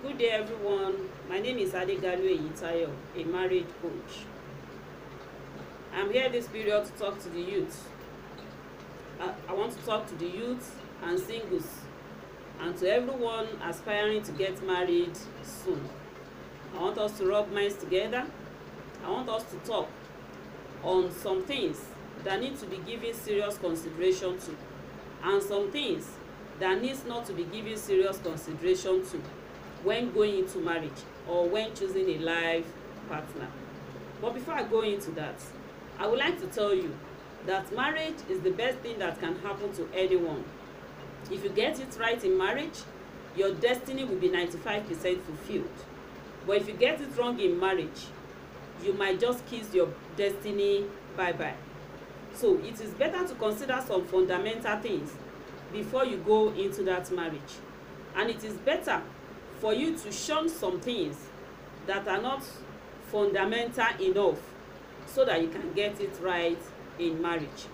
Good day, everyone. My name is Adegalu Eyitayo, a marriage coach. I'm here this period to talk to the youth. I want to talk to the youth and singles and to everyone aspiring to get married soon. I want us to rub minds together. I want us to talk on some things that need to be given serious consideration to and some things that needs not to be given serious consideration to when going into marriage or when choosing a life partner. But before I go into that, I would like to tell you that marriage is the best thing that can happen to anyone. If you get it right in marriage, your destiny will be 95% fulfilled. But if you get it wrong in marriage, you might just kiss your destiny bye-bye. So it is better to consider some fundamental things before you go into that marriage. And it is better for you to shun some things that are not fundamental enough so that you can get it right in marriage.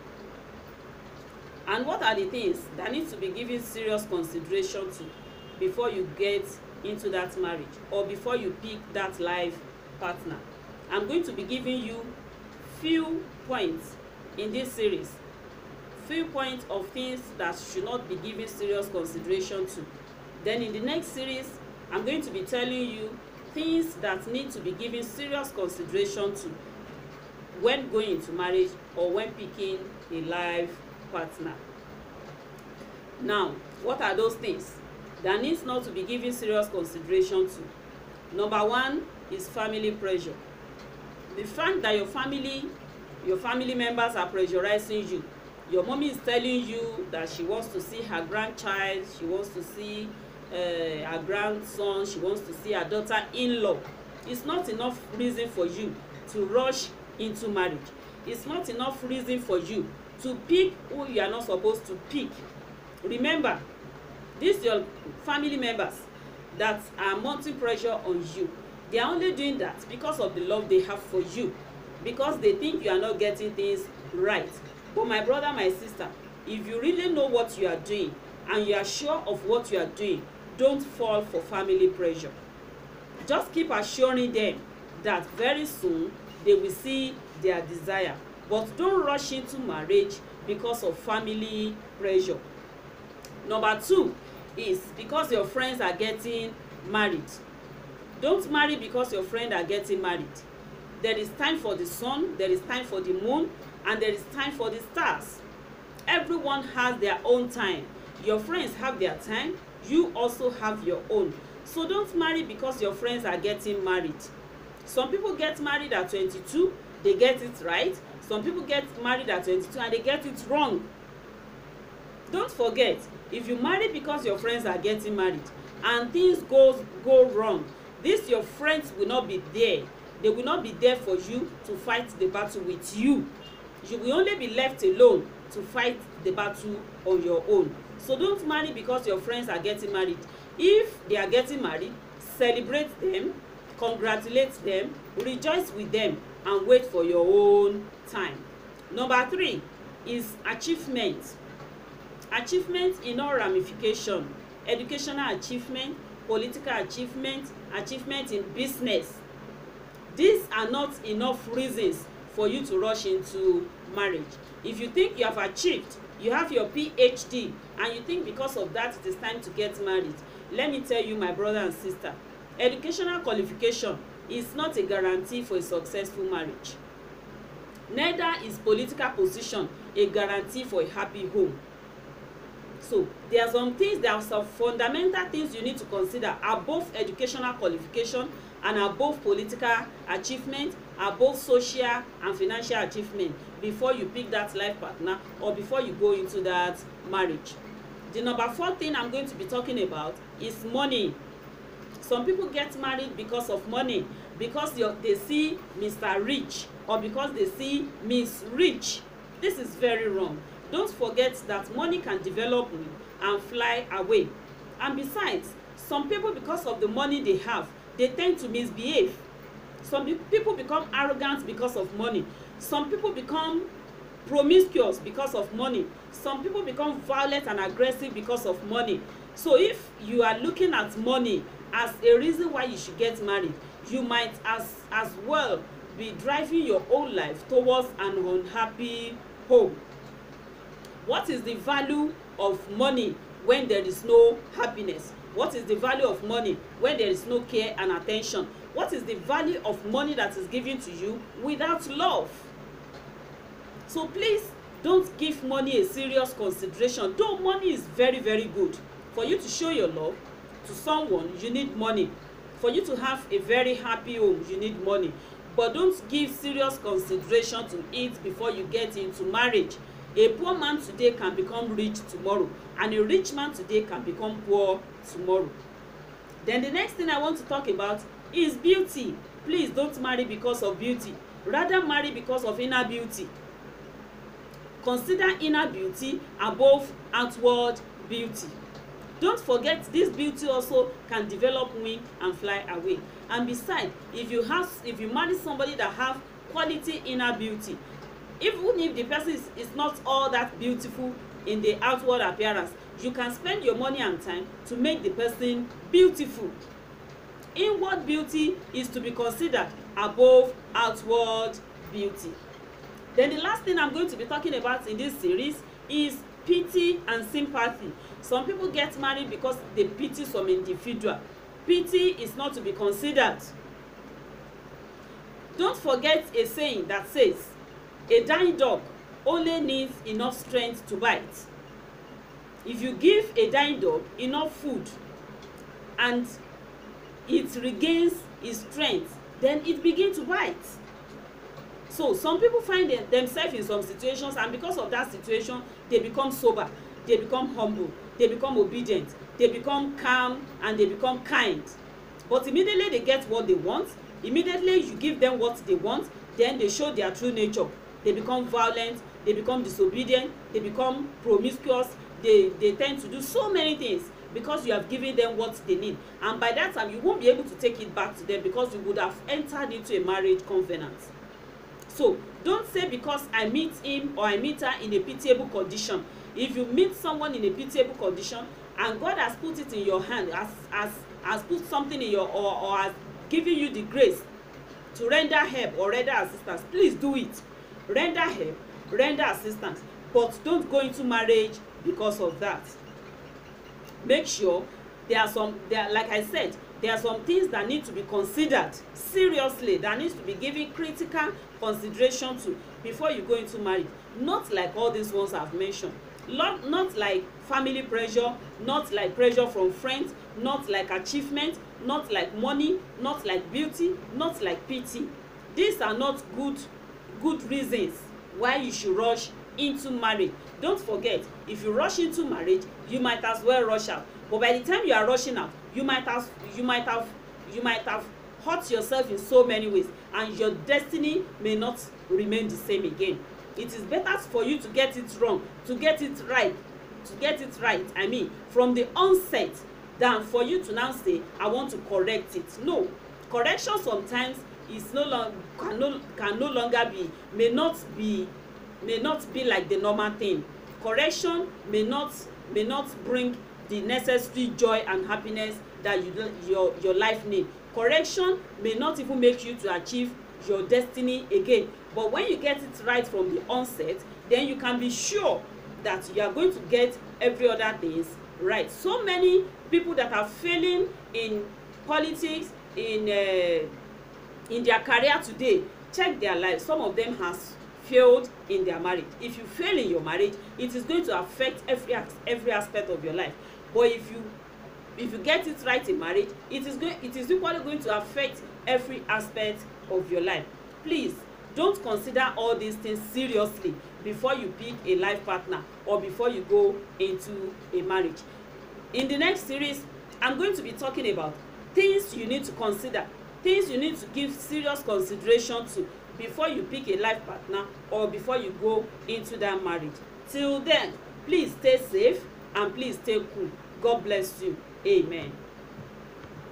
And what are the things that need to be given serious consideration to before you get into that marriage or before you pick that life partner? I'm going to be giving you few points in this series, few points of things that should not be given serious consideration to. Then in the next series, I'm going to be telling you things that need to be given serious consideration to when going into marriage or when picking a life partner. Now, what are those things that needs not to be given serious consideration to? Number one is family pressure. The fact that your family members are pressurizing you. Your mommy is telling you that she wants to see her grandchild, she wants to see her grandson, she wants to see her daughter-in-law. It's not enough reason for you to rush into marriage. It's not enough reason for you to pick who you are not supposed to pick. Remember, these your family members that are mounting pressure on you. They are only doing that because of the love they have for you, because they think you are not getting things right. But my brother, my sister, if you really know what you are doing and you are sure of what you are doing, don't fall for family pressure. Just keep assuring them that very soon they will see their desire. But don't rush into marriage because of family pressure. Number two is because your friends are getting married. Don't marry because your friends are getting married. There is time for the sun, there is time for the moon, and there is time for the stars. Everyone has their own time. Your friends have their time, you also have your own. So don't marry because your friends are getting married. Some people get married at 22, they get it right. Some people get married at 22 and they get it wrong. Don't forget, if you marry because your friends are getting married and things go wrong, these your friends will not be there. They will not be there for you to fight the battle with you. You will only be left alone to fight the battle on your own. So don't marry because your friends are getting married. If they are getting married, celebrate them, congratulate them, rejoice with them, and wait for your own time. Number three is achievement. Achievement in all ramifications: educational achievement, political achievement, achievement in business. These are not enough reasons for you to rush into marriage. If you think you have achieved, you have your PhD, and you think because of that it is time to get married, let me tell you, my brother and sister, educational qualification is not a guarantee for a successful marriage. Neither is political position a guarantee for a happy home. So there are some things, there are some fundamental things you need to consider above educational qualification and above political achievement, above social and financial achievement before you pick that life partner or before you go into that marriage. The number four thing I'm going to be talking about is money. Some people get married because of money, because they see Mr. Rich or because they see Miss Rich. This is very wrong. Don't forget that money can develop and fly away. And besides, some people, because of the money they have, they tend to misbehave. Some people become arrogant because of money. Some people become promiscuous because of money. Some people become violent and aggressive because of money. So if you are looking at money as a reason why you should get married, you might as well be driving your own life towards an unhappy home. What is the value of money when there is no happiness? What is the value of money when there is no care and attention? What is the value of money that is given to you without love? So please don't give money a serious consideration. Though money is very, very good. For you to show your love to someone, you need money. For you to have a very happy home, you need money. But don't give serious consideration to it before you get into marriage. A poor man today can become rich tomorrow, and a rich man today can become poor tomorrow. Then the next thing I want to talk about is beauty. Please don't marry because of beauty. Rather marry because of inner beauty. Consider inner beauty above outward beauty. Don't forget, this beauty also can develop wing and fly away. And besides, if you marry somebody that have quality inner beauty, even if the person is not all that beautiful in the outward appearance, you can spend your money and time to make the person beautiful. Inward beauty is to be considered above outward beauty. Then the last thing I'm going to be talking about in this series is pity and sympathy. Some people get married because they pity some individual. Pity is not to be considered. Don't forget a saying that says, a dying dog only needs enough strength to bite. If you give a dying dog enough food and it regains its strength, then it begins to bite. So some people find themselves in some situations, and because of that situation, they become sober, they become humble, they become obedient, they become calm, and they become kind. But immediately they get what they want, immediately you give them what they want, then they show their true nature. They become violent, they become disobedient, they become promiscuous, they tend to do so many things because you have given them what they need. And by that time, you won't be able to take it back to them because you would have entered into a marriage covenant. So don't say because I meet him or I meet her in a pitiable condition. If you meet someone in a pitiable condition and God has put it in your hand, has put something in your or has given you the grace to render help or render assistance, please do it. Render help, render assistance, but don't go into marriage because of that. Make sure like I said, there are some things that need to be considered seriously, that needs to be given critical consideration to before you go into marriage. Not like all these ones I've mentioned. Not like family pressure, not like pressure from friends, not like achievement, not like money, not like beauty, not like pity. These are not good reasons why you should rush into marriage. Don't forget, if you rush into marriage, you might as well rush out. But by the time you are rushing out, you might have hurt yourself in so many ways, and your destiny may not remain the same again. It is better for you to get it wrong, to get it right, I mean, from the onset, than for you to now say, I want to correct it. No, correction sometimes is may not be like the normal thing. Correction may not bring the necessary joy and happiness that your life need. Correction may not even make you to achieve your destiny again. But when you get it right from the onset, then you can be sure that you are going to get every other things right. So many people that are failing in politics, in their career today, check their lives. Some of them has failed in their marriage. If you fail in your marriage, it is going to affect every aspect of your life. But if you get it right in marriage, it is equally going to affect every aspect of your life. Please don't consider all these things seriously before you pick a life partner or before you go into a marriage. In the next series, I'm going to be talking about things you need to consider, things you need to give serious consideration to before you pick a life partner or before you go into that marriage. Till then, please stay safe and please stay cool. God bless you. Amen.